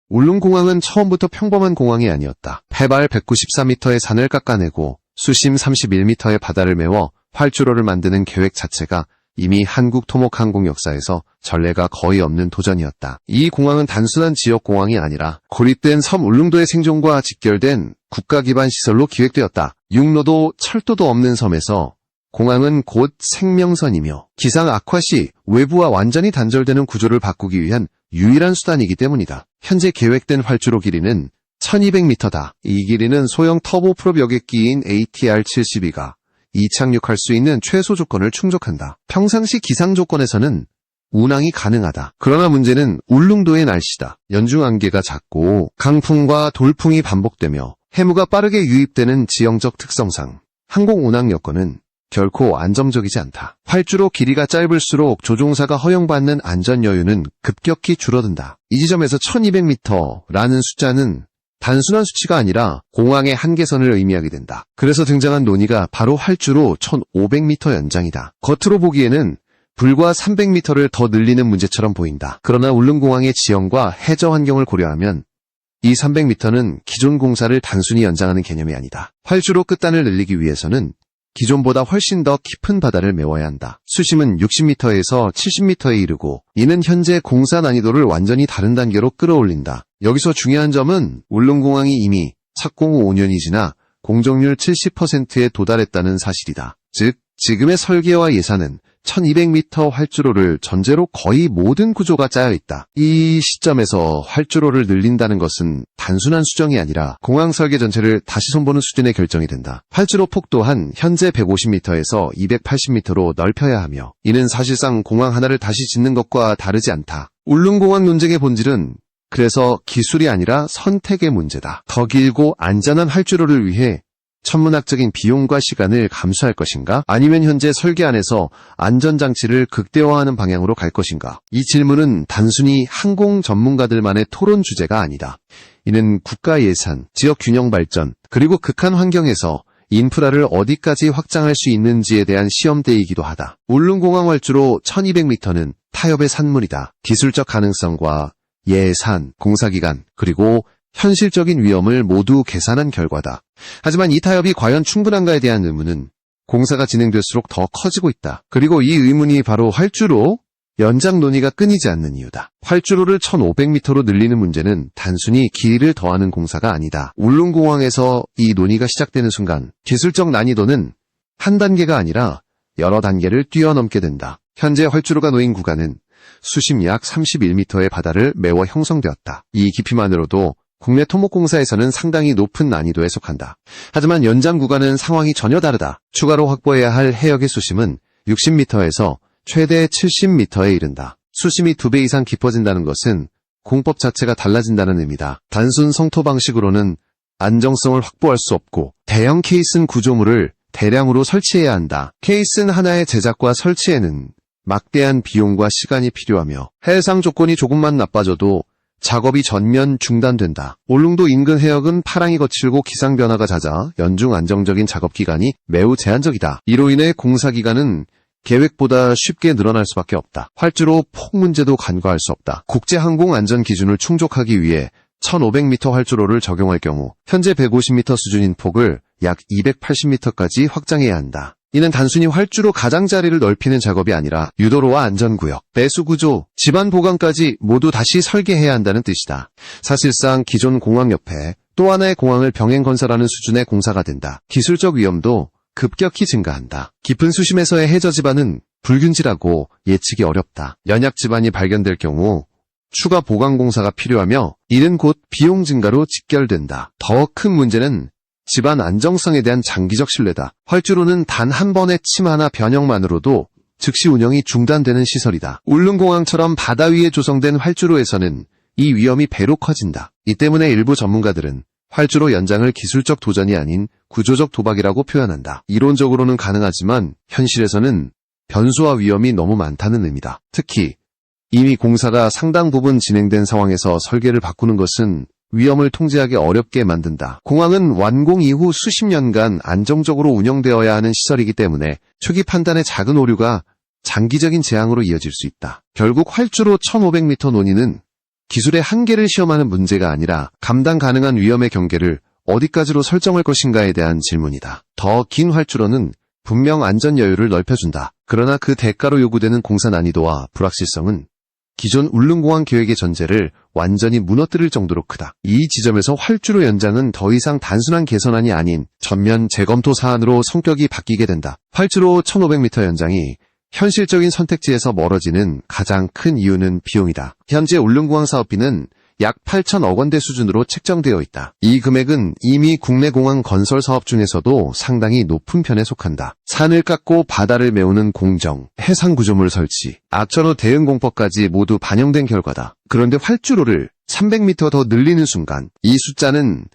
울릉공항은 처음부터 평범한 공항이 아니었다. 해발 194m의 산을 깎아내고 수심 31m의 바다를 메워 활주로를 만드는 계획 자체가 이미 한국 토목항공 역사에서 전례가 거의 없는 도전이었다. 이 공항은 단순한 지역공항이 아니라 고립된 섬 울릉도의 생존과 직결된 국가 기반 시설로 기획되었다. 육로도 철도도 없는 섬에서 공항은 곧 생명선이며 기상 악화 시 외부와 완전히 단절되는 구조를 바꾸기 위한 유일한 수단이기 때문이다. 현재 계획된 활주로 길이는 1200m다. 이 길이는 소형 터보프롭 여객기인 ATR-72가 이착륙할 수 있는 최소 조건을 충족한다. 평상시 기상 조건에서는 운항이 가능하다. 그러나 문제는 울릉도의 날씨다. 연중 안개가 잦고 강풍과 돌풍이 반복되며 해무가 빠르게 유입되는 지형적 특성상 항공 운항 여건은 결코 안정적이지 않다. 활주로 길이가 짧을수록 조종사가 허용받는 안전 여유는 급격히 줄어든다. 이 지점에서 1200m라는 숫자는 단순한 수치가 아니라 공항의 한계선을 의미하게 된다. 그래서 등장한 논의가 바로 활주로 1500m 연장이다. 겉으로 보기에는 불과 300m를 더 늘리는 문제처럼 보인다. 그러나 울릉공항의 지형과 해저 환경을 고려하면 이 300m는 기존 공사를 단순히 연장하는 개념이 아니다. 활주로 끝단을 늘리기 위해서는 기존보다 훨씬 더 깊은 바다를 메워야 한다. 수심은 60m에서 70m에 이르고 이는 현재 공사 난이도를 완전히 다른 단계로 끌어올린다. 여기서 중요한 점은 울릉공항이 이미 착공 후 5년이 지나 공정률 70%에 도달했다는 사실이다. 즉 지금의 설계와 예산은 1200m 활주로를 전제로 거의 모든 구조가 짜여 있다. 이 시점에서 활주로를 늘린다는 것은 단순한 수정이 아니라 공항 설계 전체를 다시 손보는 수준의 결정이 된다. 활주로 폭 또한 현재 150m에서 280m로 넓혀야 하며 이는 사실상 공항 하나를 다시 짓는 것과 다르지 않다. 울릉공항 논쟁의 본질은 그래서 기술이 아니라 선택의 문제다. 더 길고 안전한 활주로를 위해 천문학적인 비용과 시간을 감수할 것인가? 아니면 현재 설계안에서 안전장치를 극대화하는 방향으로 갈 것인가? 이 질문은 단순히 항공 전문가들만의 토론 주제가 아니다. 이는 국가 예산, 지역 균형 발전, 그리고 극한 환경에서 인프라를 어디까지 확장할 수 있는지에 대한 시험대이기도 하다. 울릉공항 활주로 1200m는 타협의 산물이다. 기술적 가능성과 예산, 공사기간, 그리고 현실적인 위험을 모두 계산한 결과다. 하지만 이 타협이 과연 충분한가에 대한 의문은 공사가 진행될수록 더 커지고 있다. 그리고 이 의문이 바로 활주로 연장 논의가 끊이지 않는 이유다. 활주로를 1500m로 늘리는 문제는 단순히 길이를 더하는 공사가 아니다. 울릉공항에서 이 논의가 시작되는 순간 기술적 난이도는 한 단계가 아니라 여러 단계를 뛰어넘게 된다. 현재 활주로가 놓인 구간은 수심 약 31m의 바다를 메워 형성되었다. 이 깊이만으로도 국내 토목공사에서는 상당히 높은 난이도에 속한다. 하지만 연장 구간은 상황이 전혀 다르다. 추가로 확보해야 할 해역의 수심은 60m에서 최대 70m에 이른다. 수심이 2배 이상 깊어진다는 것은 공법 자체가 달라진다는 의미다. 단순 성토 방식으로는 안정성을 확보할 수 없고 대형 케이슨 구조물을 대량으로 설치해야 한다. 케이슨 하나의 제작과 설치에는 막대한 비용과 시간이 필요하며 해상 조건이 조금만 나빠져도 작업이 전면 중단된다. 울릉도 인근 해역은 파랑이 거칠고 기상 변화가 잦아 연중 안정적인 작업 기간이 매우 제한적이다. 이로 인해 공사 기간은 계획보다 쉽게 늘어날 수밖에 없다. 활주로 폭 문제도 간과할 수 없다. 국제항공 안전 기준을 충족하기 위해 1500m 활주로를 적용할 경우 현재 150m 수준인 폭을 약 280m까지 확장해야 한다. 이는 단순히 활주로 가장자리를 넓히는 작업이 아니라 유도로와 안전구역, 배수구조, 지반 보강까지 모두 다시 설계해야 한다는 뜻이다. 사실상 기존 공항 옆에 또 하나의 공항을 병행 건설하는 수준의 공사가 된다. 기술적 위험도 급격히 증가한다. 깊은 수심에서의 해저 지반은 불균질하고 예측이 어렵다. 연약 지반이 발견될 경우 추가 보강 공사가 필요하며 이는 곧 비용 증가로 직결된다. 더 큰 문제는 지반 안정성에 대한 장기적 신뢰다. 활주로는 단 한 번의 침하나 변형만으로도 즉시 운영이 중단되는 시설이다. 울릉공항처럼 바다 위에 조성된 활주로에서는 이 위험이 배로 커진다. 이 때문에 일부 전문가들은 활주로 연장을 기술적 도전이 아닌 구조적 도박이라고 표현한다. 이론적으로는 가능하지만 현실에서는 변수와 위험이 너무 많다는 의미다. 특히 이미 공사가 상당 부분 진행된 상황에서 설계를 바꾸는 것은 위험을 통제하기 어렵게 만든다. 공항은 완공 이후 수십 년간 안정적으로 운영되어야 하는 시설이기 때문에 초기 판단의 작은 오류가 장기적인 재앙으로 이어질 수 있다. 결국 활주로 1500m 논의는 기술의 한계를 시험하는 문제가 아니라 감당 가능한 위험의 경계를 어디까지로 설정할 것인가에 대한 질문이다. 더 긴 활주로는 분명 안전 여유를 넓혀준다. 그러나 그 대가로 요구되는 공사 난이도와 불확실성은 기존 울릉공항 계획의 전제를 완전히 무너뜨릴 정도로 크다. 이 지점에서 활주로 연장은 더 이상 단순한 개선안이 아닌 전면 재검토 사안으로 성격이 바뀌게 된다. 활주로 1500m 연장이 현실적인 선택지에서 멀어지는 가장 큰 이유는 비용이다. 현재 울릉공항 사업비는 약 8천억 원대 수준으로 책정되어 있다. 이 금액은 이미 국내 공항 건설 사업 중에서도 상당히 높은 편에 속한다. 산을 깎고 바다를 메우는 공정, 해상 구조물 설치, 악천후 대응 공법까지 모두 반영된 결과다. 그런데 활주로를 300m 더 늘리는 순간 이 숫자는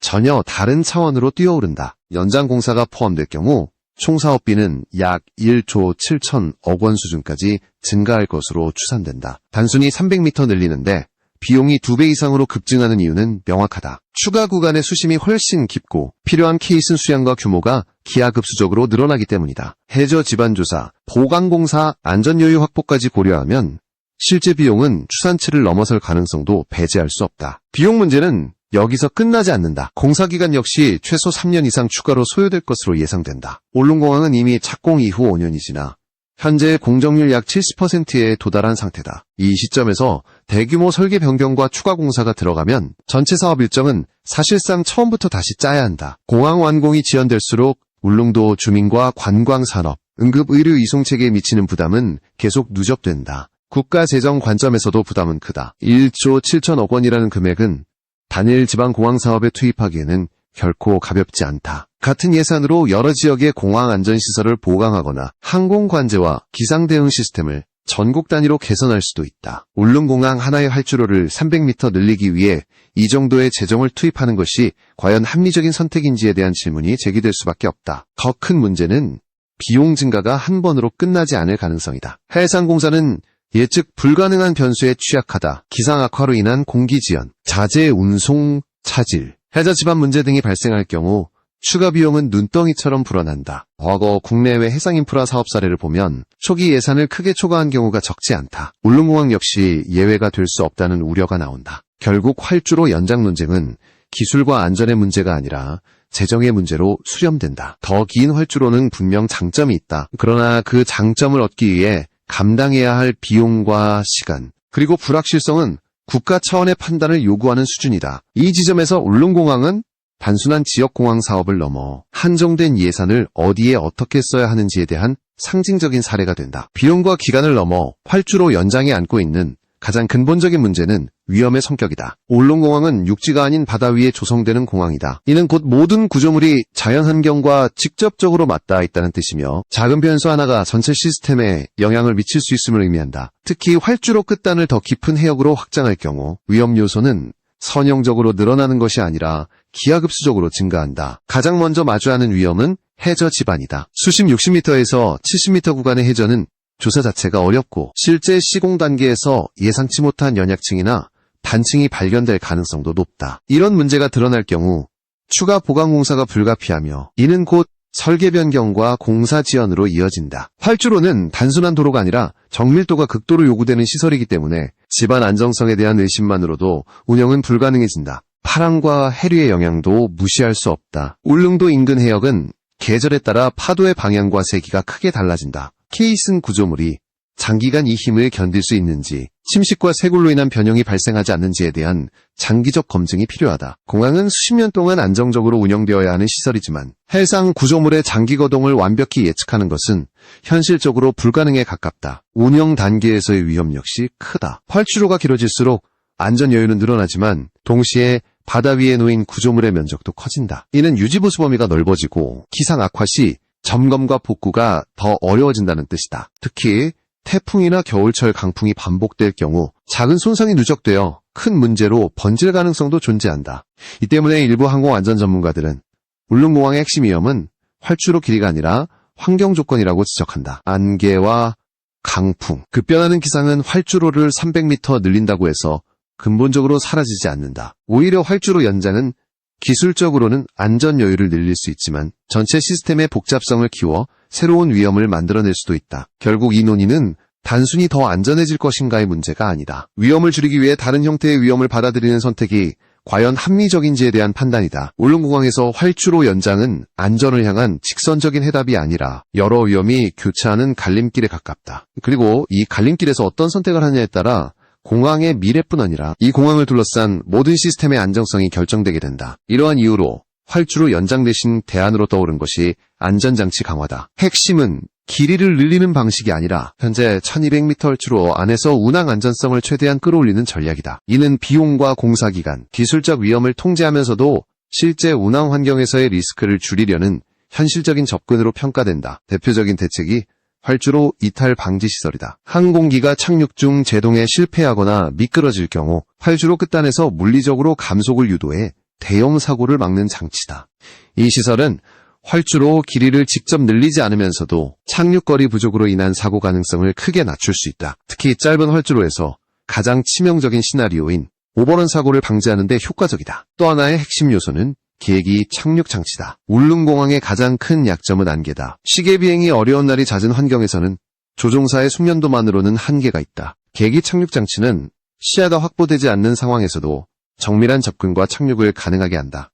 전혀 다른 차원으로 뛰어오른다. 연장 공사가 포함될 경우 총 사업비는 약 1조 7천억 원 수준까지 증가할 것으로 추산된다. 단순히 300m 늘리는데 비용이 2배 이상으로 급증하는 이유는 명확하다. 추가 구간의 수심이 훨씬 깊고 필요한 케이슨 수량과 규모가 기하급수적으로 늘어나기 때문이다. 해저 지반조사, 보강공사, 안전여유 확보까지 고려하면 실제 비용은 추산치를 넘어설 가능성도 배제할 수 없다. 비용 문제는 여기서 끝나지 않는다. 공사기간 역시 최소 3년 이상 추가로 소요될 것으로 예상된다. 울릉공항은 이미 착공 이후 5년이 지나 현재 공정률 약 70%에 도달한 상태다. 이 시점에서 대규모 설계 변경과 추가 공사가 들어가면 전체 사업 일정은 사실상 처음부터 다시 짜야 한다. 공항 완공이 지연될수록 울릉도 주민과 관광산업, 응급의료 이송체계에 미치는 부담은 계속 누적된다. 국가 재정 관점에서도 부담은 크다. 1조 7천억 원이라는 금액은 단일 지방공항 사업에 투입하기에는 결코 가볍지 않다. 같은 예산으로 여러 지역의 공항 안전시설을 보강하거나 항공관제와 기상대응 시스템을 전국 단위로 개선할 수도 있다. 울릉공항 하나의 활주로를 300m 늘리기 위해 이 정도의 재정을 투입하는 것이 과연 합리적인 선택인지에 대한 질문이 제기될 수밖에 없다. 더 큰 문제는 비용 증가가 한 번으로 끝나지 않을 가능성이다. 해상공사는 예측 불가능한 변수에 취약하다. 기상 악화로 인한 공기 지연, 자재 운송 차질, 해저 지반 문제 등이 발생할 경우 추가 비용은 눈덩이처럼 불어난다. 과거 국내외 해상 인프라 사업 사례를 보면 초기 예산을 크게 초과한 경우가 적지 않다. 울릉공항 역시 예외가 될 수 없다는 우려가 나온다. 결국 활주로 연장 논쟁은 기술과 안전의 문제가 아니라 재정의 문제로 수렴된다. 더 긴 활주로는 분명 장점이 있다. 그러나 그 장점을 얻기 위해 감당해야 할 비용과 시간, 그리고 불확실성은 국가 차원의 판단을 요구하는 수준이다. 이 지점에서 울릉공항은 단순한 지역공항 사업을 넘어 한정된 예산을 어디에 어떻게 써야 하는지에 대한 상징적인 사례가 된다. 비용과 기간을 넘어 활주로 연장에 안고 있는 가장 근본적인 문제는 위험의 성격이다. 울릉공항은 육지가 아닌 바다 위에 조성되는 공항이다. 이는 곧 모든 구조물이 자연환경과 직접적으로 맞닿아 있다는 뜻이며 작은 변수 하나가 전체 시스템에 영향을 미칠 수 있음을 의미한다. 특히 활주로 끝단을 더 깊은 해역으로 확장할 경우 위험 요소는 선형적으로 늘어나는 것이 아니라 기하급수적으로 증가한다. 가장 먼저 마주하는 위험은 해저 지반이다. 수심 60m에서 70m 구간의 해저는 조사 자체가 어렵고 실제 시공 단계에서 예상치 못한 연약층이나 단층이 발견될 가능성도 높다. 이런 문제가 드러날 경우 추가 보강 공사가 불가피하며 이는 곧 설계 변경과 공사 지연으로 이어진다. 활주로는 단순한 도로가 아니라 정밀도가 극도로 요구되는 시설이기 때문에 지반 안정성에 대한 의심만으로도 운영은 불가능해진다. 파랑과 해류의 영향도 무시할 수 없다. 울릉도 인근 해역은 계절에 따라 파도의 방향과 세기가 크게 달라진다. 케이슨 구조물이 장기간 이 힘을 견딜 수 있는지, 침식과 쇄골로 인한 변형이 발생하지 않는지에 대한 장기적 검증이 필요하다. 공항은 수십 년 동안 안정적으로 운영되어야 하는 시설이지만 해상 구조물의 장기 거동을 완벽히 예측하는 것은 현실적으로 불가능에 가깝다. 운영 단계에서의 위험 역시 크다. 활주로가 길어질수록 안전 여유는 늘어나지만 동시에 바다 위에 놓인 구조물의 면적도 커진다. 이는 유지보수 범위가 넓어지고 기상 악화 시 점검과 복구가 더 어려워진다는 뜻이다. 특히 태풍이나 겨울철 강풍이 반복될 경우 작은 손상이 누적되어 큰 문제로 번질 가능성도 존재한다. 이 때문에 일부 항공안전 전문가들은 울릉공항의 핵심 위험은 활주로 길이가 아니라 환경 조건이라고 지적한다. 안개와 강풍, 급변하는 기상은 활주로를 300m 늘린다고 해서 근본적으로 사라지지 않는다. 오히려 활주로 연장은 기술적으로는 안전 여유를 늘릴 수 있지만 전체 시스템의 복잡성을 키워 새로운 위험을 만들어낼 수도 있다. 결국 이 논의는 단순히 더 안전해질 것인가의 문제가 아니다. 위험을 줄이기 위해 다른 형태의 위험을 받아들이는 선택이 과연 합리적인지에 대한 판단이다. 울릉공항에서 활주로 연장은 안전을 향한 직선적인 해답이 아니라 여러 위험이 교차하는 갈림길에 가깝다. 그리고 이 갈림길에서 어떤 선택을 하느냐에 따라 공항의 미래뿐 아니라 이 공항을 둘러싼 모든 시스템의 안정성이 결정되게 된다. 이러한 이유로 활주로 연장 대신 대안으로 떠오른 것이 안전장치 강화다. 핵심은 길이를 늘리는 방식이 아니라 현재 1200m 활주로 안에서 운항 안전성을 최대한 끌어올리는 전략이다. 이는 비용과 공사기간, 기술적 위험을 통제하면서도 실제 운항 환경에서의 리스크를 줄이려는 현실적인 접근으로 평가된다. 대표적인 대책이 활주로 이탈 방지 시설이다. 항공기가 착륙 중 제동에 실패하거나 미끄러질 경우 활주로 끝단에서 물리적으로 감속을 유도해 대형 사고를 막는 장치다. 이 시설은 활주로 길이를 직접 늘리지 않으면서도 착륙거리 부족으로 인한 사고 가능성을 크게 낮출 수 있다. 특히 짧은 활주로에서 가장 치명적인 시나리오인 오버런 사고를 방지하는 데 효과적이다. 또 하나의 핵심 요소는 계기 착륙 장치다. 울릉공항의 가장 큰 약점은 안개다. 시계 비행이 어려운 날이 잦은 환경에서는 조종사의 숙련도만으로는 한계가 있다. 계기 착륙 장치는 시야가 확보되지 않는 상황에서도 정밀한 접근과 착륙을 가능하게 한다.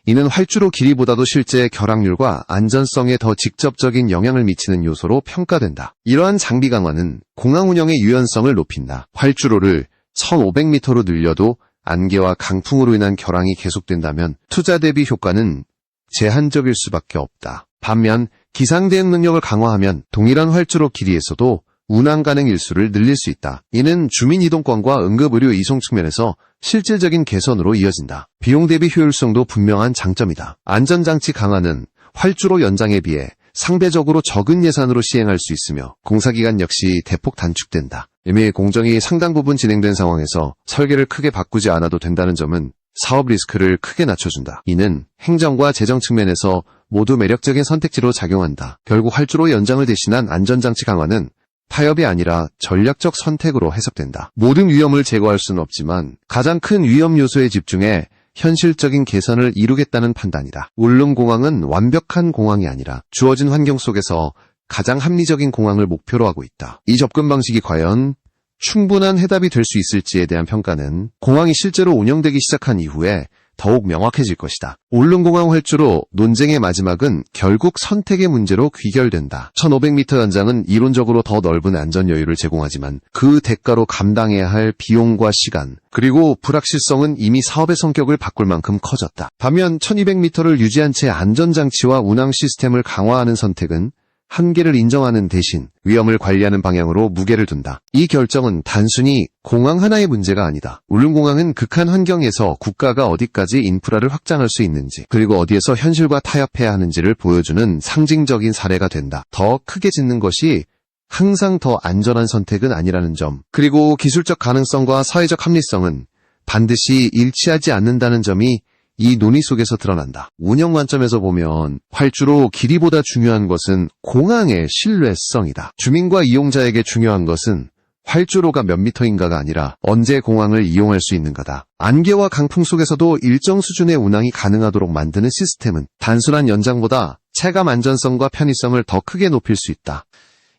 이는 활주로 길이보다도 실제 결항률과 안전성에 더 직접적인 영향을 미치는 요소로 평가된다. 이러한 장비 강화는 공항 운영의 유연성을 높인다. 활주로를 1500m로 늘려도 안개와 강풍으로 인한 결항이 계속된다면 투자 대비 효과는 제한적일 수밖에 없다. 반면 기상 대응 능력을 강화하면 동일한 활주로 길이에서도 운항 가능 일수를 늘릴 수 있다. 이는 주민 이동권과 응급의료 이송 측면에서 실질적인 개선으로 이어진다. 비용 대비 효율성도 분명한 장점이다. 안전장치 강화는 활주로 연장에 비해 상대적으로 적은 예산으로 시행할 수 있으며 공사기간 역시 대폭 단축된다. 이미 공정이 상당 부분 진행된 상황에서 설계를 크게 바꾸지 않아도 된다는 점은 사업 리스크를 크게 낮춰준다. 이는 행정과 재정 측면에서 모두 매력적인 선택지로 작용한다. 결국 활주로 연장을 대신한 안전장치 강화는 타협이 아니라 전략적 선택으로 해석된다. 모든 위험을 제거할 수는 없지만 가장 큰 위험 요소에 집중해 현실적인 개선을 이루겠다는 판단이다. 울릉공항은 완벽한 공항이 아니라 주어진 환경 속에서 가장 합리적인 공항을 목표로 하고 있다. 이 접근 방식이 과연 충분한 해답이 될 수 있을지에 대한 평가는 공항이 실제로 운영되기 시작한 이후에 더욱 명확해질 것이다. 울릉공항 활주로 논쟁의 마지막은 결국 선택의 문제로 귀결된다. 1500m 연장은 이론적으로 더 넓은 안전 여유를 제공하지만 그 대가로 감당해야 할 비용과 시간, 그리고 불확실성은 이미 사업의 성격을 바꿀 만큼 커졌다. 반면 1200m를 유지한 채 안전장치와 운항 시스템을 강화하는 선택은 한계를 인정하는 대신 위험을 관리하는 방향으로 무게를 둔다. 이 결정은 단순히 공항 하나의 문제가 아니다. 울릉공항은 극한 환경에서 국가가 어디까지 인프라를 확장할 수 있는지, 그리고 어디에서 현실과 타협해야 하는지를 보여주는 상징적인 사례가 된다. 더 크게 짓는 것이 항상 더 안전한 선택은 아니라는 점, 그리고 기술적 가능성과 사회적 합리성은 반드시 일치하지 않는다는 점이 이 논의 속에서 드러난다. 운영 관점에서 보면 활주로 길이보다 중요한 것은 공항의 신뢰성이다. 주민과 이용자에게 중요한 것은 활주로가 몇 미터인가가 아니라 언제 공항을 이용할 수 있는가다. 안개와 강풍 속에서도 일정 수준의 운항이 가능하도록 만드는 시스템은 단순한 연장보다 체감 안전성과 편의성을 더 크게 높일 수 있다.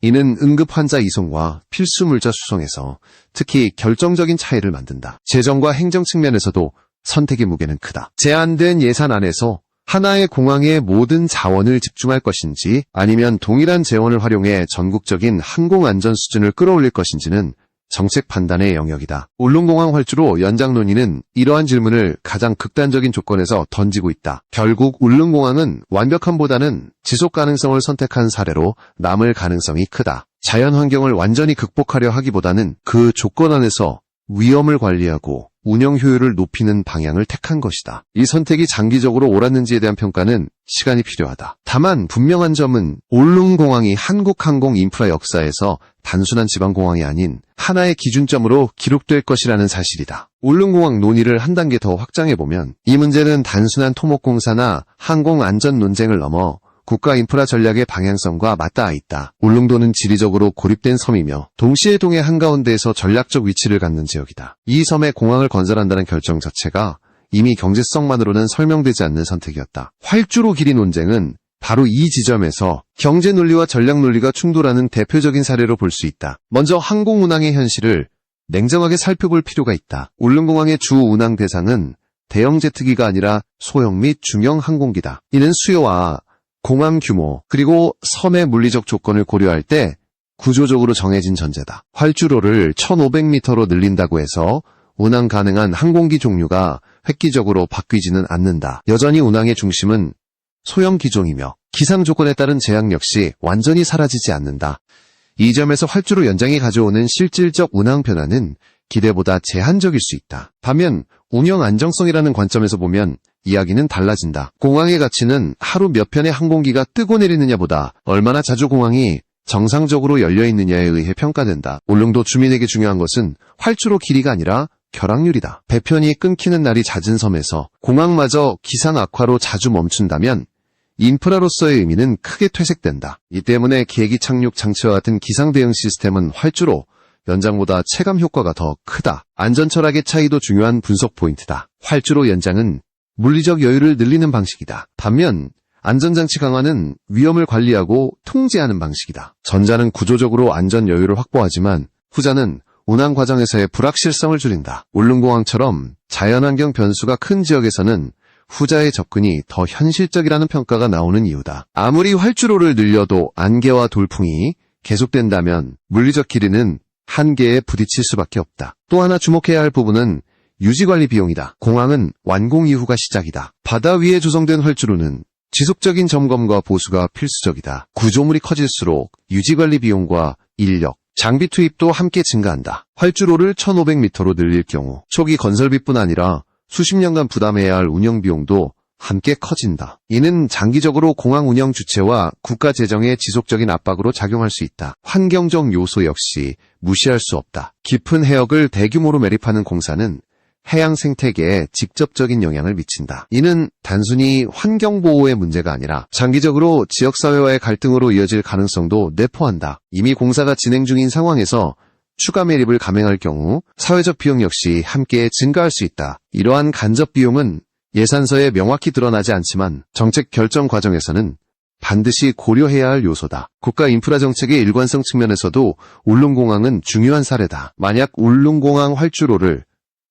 이는 응급 환자 이송과 필수 물자 수송에서 특히 결정적인 차이를 만든다. 재정과 행정 측면에서도 선택의 무게는 크다. 제한된 예산 안에서 하나의 공항에 모든 자원을 집중할 것인지 아니면 동일한 재원을 활용해 전국적인 항공 안전 수준을 끌어올릴 것인지는 정책 판단의 영역이다. 울릉공항 활주로 연장 논의는 이러한 질문을 가장 극단적인 조건에서 던지고 있다. 결국 울릉공항은 완벽함보다는 지속 가능성을 선택한 사례로 남을 가능성이 크다. 자연 환경을 완전히 극복하려 하기보다는 그 조건 안에서 위험을 관리하고 운영 효율을 높이는 방향을 택한 것이다. 이 선택이 장기적으로 옳았는지에 대한 평가는 시간이 필요하다. 다만 분명한 점은 울릉공항이 한국 항공 인프라 역사에서 단순한 지방공항이 아닌 하나의 기준점으로 기록될 것이라는 사실이다. 울릉공항 논의를 한 단계 더 확장해보면 이 문제는 단순한 토목공사나 항공 안전 논쟁을 넘어 국가 인프라 전략의 방향성과 맞닿아 있다. 울릉도는 지리적으로 고립된 섬이며 동시에 동해 한가운데에서 전략적 위치를 갖는 지역이다. 이 섬에 공항을 건설한다는 결정 자체가 이미 경제성만으로는 설명되지 않는 선택이었다. 활주로 길이 논쟁은 바로 이 지점에서 경제 논리와 전략 논리가 충돌하는 대표적인 사례로 볼 수 있다. 먼저 항공운항의 현실을 냉정하게 살펴볼 필요가 있다. 울릉공항의 주 운항 대상은 대형 제트기가 아니라 소형 및 중형 항공기다. 이는 수요와 공항 규모 그리고 섬의 물리적 조건을 고려할 때 구조적으로 정해진 전제다. 활주로를 1500m로 늘린다고 해서 운항 가능한 항공기 종류가 획기적으로 바뀌지는 않는다. 여전히 운항의 중심은 소형 기종이며 기상 조건에 따른 제약 역시 완전히 사라지지 않는다. 이 점에서 활주로 연장이 가져오는 실질적 운항 변화는 기대보다 제한적일 수 있다. 반면 운영 안정성이라는 관점에서 보면 이야기는 달라진다. 공항의 가치는 하루 몇 편의 항공기가 뜨고 내리느냐보다 얼마나 자주 공항이 정상적으로 열려있느냐에 의해 평가된다. 울릉도 주민에게 중요한 것은 활주로 길이가 아니라 결항률이다. 배편이 끊기는 날이 잦은 섬에서 공항마저 기상 악화로 자주 멈춘다면 인프라로서의 의미는 크게 퇴색된다. 이 때문에 계기 착륙 장치와 같은 기상 대응 시스템은 활주로 연장보다 체감 효과가 더 크다. 안전 철학의 차이도 중요한 분석 포인트다. 활주로 연장은 물리적 여유를 늘리는 방식이다. 반면 안전장치 강화는 위험을 관리하고 통제하는 방식이다. 전자는 구조적으로 안전 여유를 확보하지만 후자는 운항 과정에서의 불확실성을 줄인다. 울릉공항처럼 자연환경 변수가 큰 지역에서는 후자의 접근이 더 현실적이라는 평가가 나오는 이유다. 아무리 활주로를 늘려도 안개와 돌풍이 계속된다면 물리적 길이는 한계에 부딪힐 수밖에 없다. 또 하나 주목해야 할 부분은 유지관리 비용이다. 공항은 완공 이후가 시작이다. 바다 위에 조성된 활주로는 지속적인 점검과 보수가 필수적이다. 구조물이 커질수록 유지관리 비용과 인력, 장비 투입도 함께 증가한다. 활주로를 1500m로 늘릴 경우 초기 건설비뿐 아니라 수십 년간 부담해야 할 운영 비용도 함께 커진다. 이는 장기적으로 공항 운영 주체와 국가 재정의 지속적인 압박으로 작용할 수 있다. 환경적 요소 역시 무시할 수 없다. 깊은 해역을 대규모로 매립하는 공사는 해양 생태계에 직접적인 영향을 미친다. 이는 단순히 환경보호의 문제가 아니라 장기적으로 지역사회와의 갈등으로 이어질 가능성도 내포한다. 이미 공사가 진행 중인 상황에서 추가 매립을 감행할 경우 사회적 비용 역시 함께 증가할 수 있다. 이러한 간접 비용은 예산서에 명확히 드러나지 않지만 정책 결정 과정에서는 반드시 고려해야 할 요소다. 국가 인프라 정책의 일관성 측면에서도 울릉공항은 중요한 사례다. 만약 울릉공항 활주로를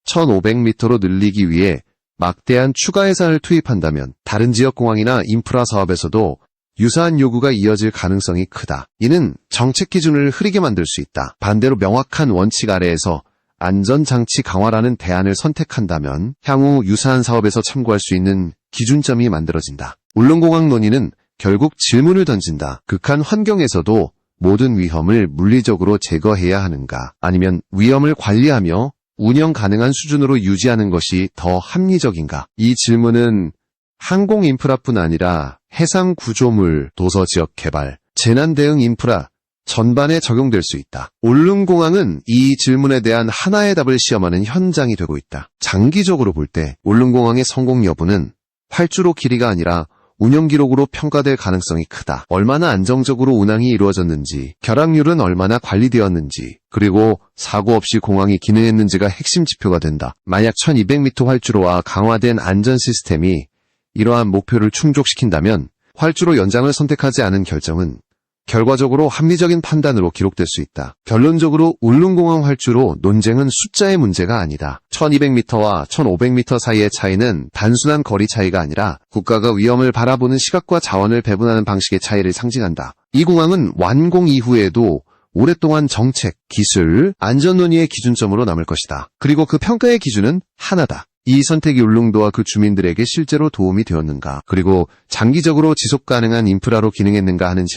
1500m로 늘리기 위해 막대한 추가 예산을 투입한다면 다른 지역 공항이나 인프라 사업에서도 유사한 요구가 이어질 가능성이 크다. 이는 정책 기준을 흐리게 만들 수 있다. 반대로 명확한 원칙 아래에서 안전장치 강화라는 대안을 선택한다면 향후 유사한 사업에서 참고할 수 있는 기준점이 만들어진다. 울릉공항 논의는 결국 질문을 던진다. 극한 환경에서도 모든 위험을 물리적으로 제거해야 하는가? 아니면 위험을 관리하며 운영 가능한 수준으로 유지하는 것이 더 합리적인가? 이 질문은 항공 인프라뿐 아니라 해상 구조물, 도서 지역 개발, 재난 대응 인프라 전반에 적용될 수 있다. 울릉공항은 이 질문에 대한 하나의 답을 시험하는 현장이 되고 있다. 장기적으로 볼 때 울릉공항의 성공 여부는 활주로 길이가 아니라 운영 기록으로 평가될 가능성이 크다. 얼마나 안정적으로 운항이 이루어졌는지, 결항률은 얼마나 관리되었는지, 그리고 사고 없이 공항이 기능했는지가 핵심 지표가 된다. 만약 1200m 활주로와 강화된 안전 시스템이 이러한 목표를 충족시킨다면 활주로 연장을 선택하지 않은 결정은 결과적으로 합리적인 판단으로 기록될 수 있다. 결론적으로 울릉공항 활주로 논쟁은 숫자의 문제가 아니다. 1200m와 1500m 사이의 차이는 단순한 거리 차이가 아니라 국가가 위험을 바라보는 시각과 자원을 배분하는 방식의 차이를 상징한다. 이 공항은 완공 이후에도 오랫동안 정책, 기술, 안전 논의의 기준점으로 남을 것이다. 그리고 그 평가의 기준은 하나다. 이 선택이 울릉도와 그 주민들에게 실제로 도움이 되었는가, 그리고 장기적으로 지속 가능한 인프라로 기능했는가 하는